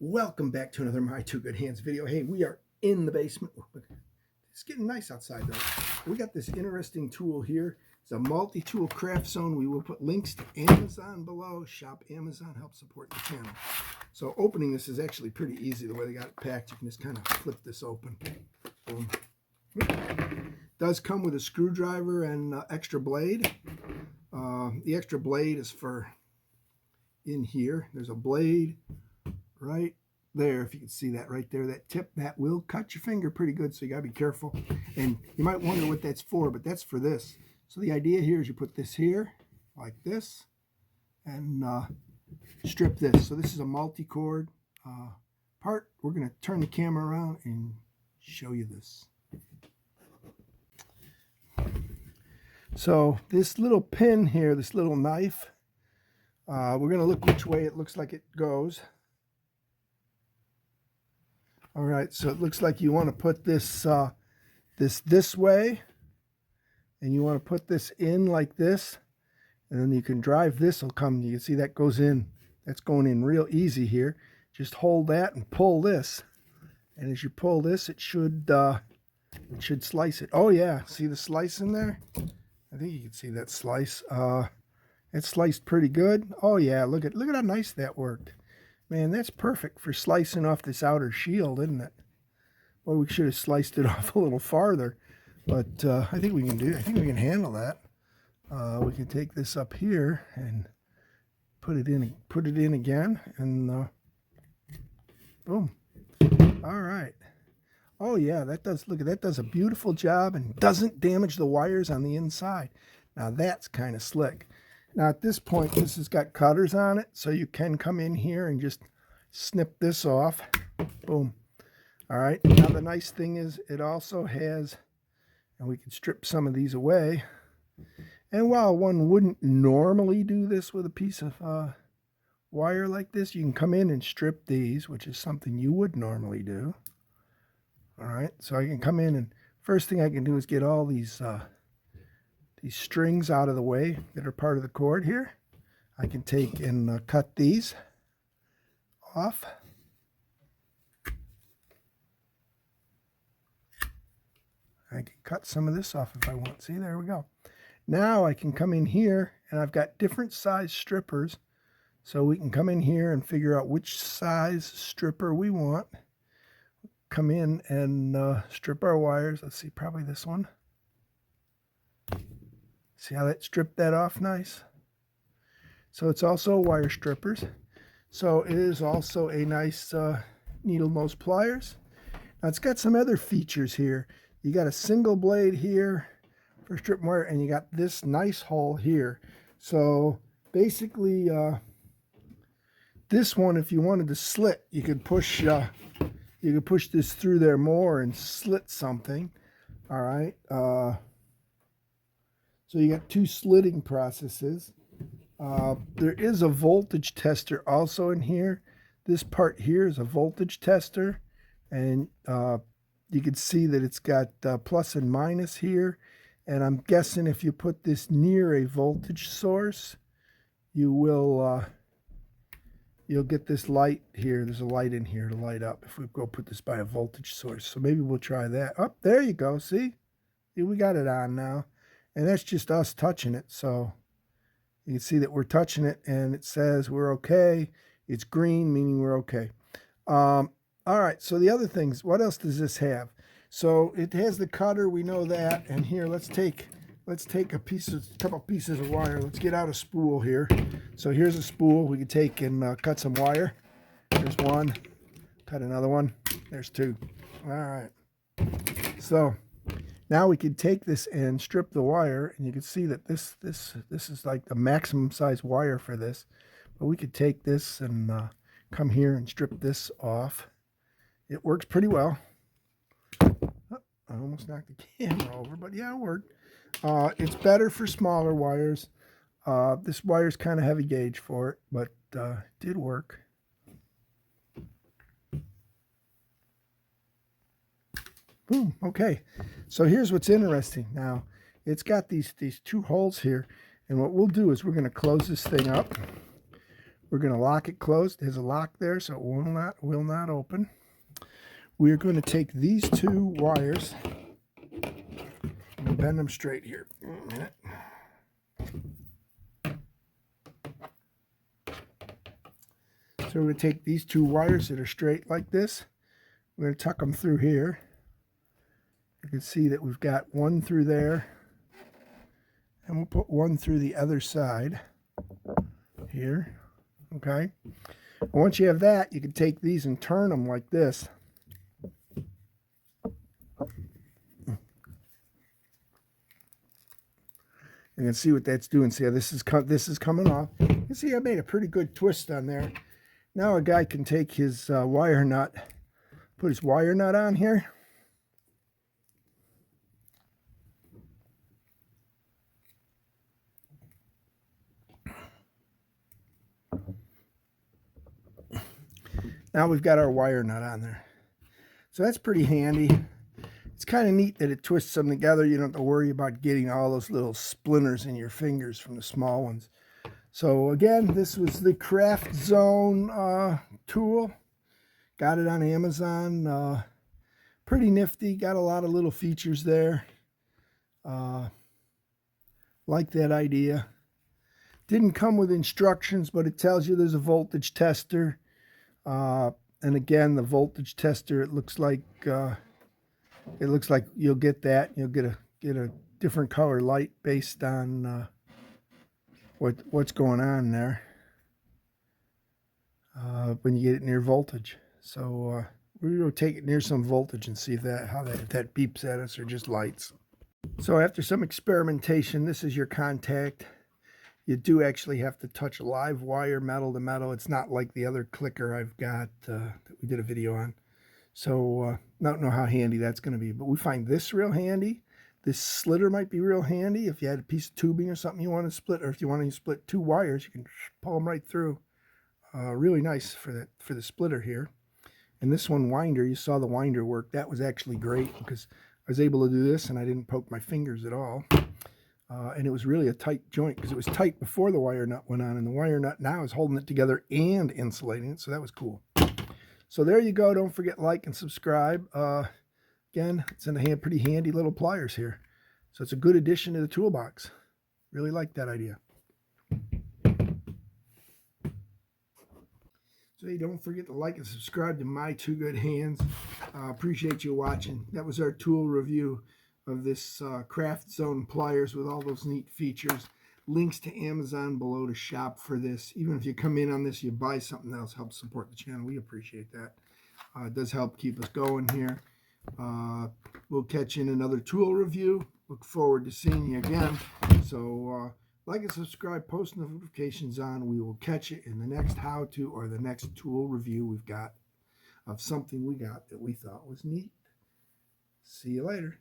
Welcome back to another My Two Good Hands video. Hey, we are in the basement. It's getting nice outside though. We got this interesting tool here. It's a multi-tool CraftZone. We will put links to Amazon below. Shop Amazon, help support the channel. So opening this is actually pretty easy. The way they got it packed, you can just kind of flip this open. Boom. Does come with a screwdriver and extra blade. The extra blade is for in here. There's a blade right there, if you can see that right there, that tip, that will cut your finger pretty good, so you gotta be careful. And you might wonder what that's for, but that's for this. So the idea here is you put this here like this and strip this. So this is a multi-cord part. We're going to turn the camera around and show you this. So this little pin here, this little knife, we're going to look which way it looks like it goes. All right, so it looks like you want to put this this way, and you want to put this in like this, and then you can drive this will come. You can see that goes in. That's going in real easy here. Just hold that and pull this, and as you pull this, it should slice it. Oh yeah, see the slice in there? I think you can see that slice. It sliced pretty good. Oh yeah, look at how nice that worked. Man, that's perfect for slicing off this outer shield, isn't it? Well, we should have sliced it off a little farther, but I think we can do. I think we can handle that. We can take this up here and put it in again, and boom. All right. Oh yeah, that does. Look at that. Does a beautiful job and doesn't damage the wires on the inside. Now that's kind of slick. Now at this point, this has got cutters on it, so you can come in here and just snip this off. Boom. All right. Now the nice thing is it also has, and we can strip some of these away. And while one wouldn't normally do this with a piece of wire like this, you can come in and strip these, which is something you would normally do. All right. So I can come in, and first thing I can do is get all these strings out of the way that are part of the cord here. I can take and cut these off. I can cut some of this off if I want. See, there we go. Now I can come in here, and I've got different size strippers, so we can come in here and figure out which size stripper we want. Come in and strip our wires. Let's see, probably this one. See how that stripped that off nice? So it's also wire strippers. So it is also a nice needle nose pliers. Now it's got some other features here. You got a single blade here for stripping wire, and you got this nice hole here. So basically, this one, if you wanted to slit, you could push this through there more and slit something. All right. So you got two slitting processes. There is a voltage tester also in here. This part here is a voltage tester, and you can see that it's got plus and minus here. And I'm guessing if you put this near a voltage source, you will you'll get this light here. There's a light in here to light up if we go put this by a voltage source. So maybe we'll try that. Oh, there you go. See, we got it on now. And that's just us touching it. So you can see that we're touching it, and it says we're okay. It's green, meaning we're okay. All right, so the other things, what else does this have? So it has the cutter, we know that. And here, let's take a couple pieces of wire. Let's get out a spool here. So here's a spool we can take and cut some wire. There's one. Cut another one. There's two. All right. So now we can take this and strip the wire, and you can see that this is like the maximum size wire for this. But we could take this and come here and strip this off. It works pretty well. Oh, I almost knocked the camera over, but yeah, it worked. It's better for smaller wires. This wire's kind of heavy gauge for it, but it did work. Boom. Okay. So here's what's interesting. Now, it's got these two holes here, and what we'll do is we're going to close this thing up. We're going to lock it closed. There's a lock there, so it will not open. We're going to take these two wires and bend them straight here. A minute. So we're going to take these two wires that are straight like this. We're going to tuck them through here. You can see that we've got one through there. And we'll put one through the other side here. Okay. And once you have that, you can take these and turn them like this. You can see what that's doing. See how this is coming off. You can see I made a pretty good twist on there. Now a guy can take his wire nut, put his wire nut on here. Now we've got our wire nut on there. So that's pretty handy. It's kind of neat that it twists them together. You don't have to worry about getting all those little splinters in your fingers from the small ones. So again, this was the CraftZone tool. Got it on Amazon. Pretty nifty. Got a lot of little features there. Like that idea. Didn't come with instructions, but it tells you there's a voltage tester. And again, the voltage tester, it looks like you'll get that. You'll get a different color light based on what's going on there when you get it near voltage. So we're going to take it near some voltage and see if that beeps at us or just lights. So after some experimentation, this is your contact. You do actually have to touch live wire metal to metal. It's not like the other clicker I've got that we did a video on. So I don't know how handy that's going to be, but we find this real handy. This slitter might be real handy if you had a piece of tubing or something you want to split, or if you want to split two wires, you can pull them right through. Really nice for the splitter here. And this one winder, you saw the winder work. That was actually great because I was able to do this and I didn't poke my fingers at all. And it was really a tight joint because it was tight before the wire nut went on, and the wire nut now is holding it together and insulating it, so that was cool. So there you go. Don't forget like and subscribe. Again, it's in a pretty handy little pliers here, so it's a good addition to the toolbox. Really like that idea. So hey, don't forget to like and subscribe to My Two Good Hands. Appreciate you watching. That was our tool review of this CraftZone pliers with all those neat features. Links to Amazon below to shop for this. Even if you come in on this, you buy something else, help support the channel. We appreciate that. It does help keep us going here. We'll catch you in another tool review. Look forward to seeing you again. So like and subscribe, post notifications on. We will catch you in the next how-to or the next tool review we've got of something we got that we thought was neat. See you later.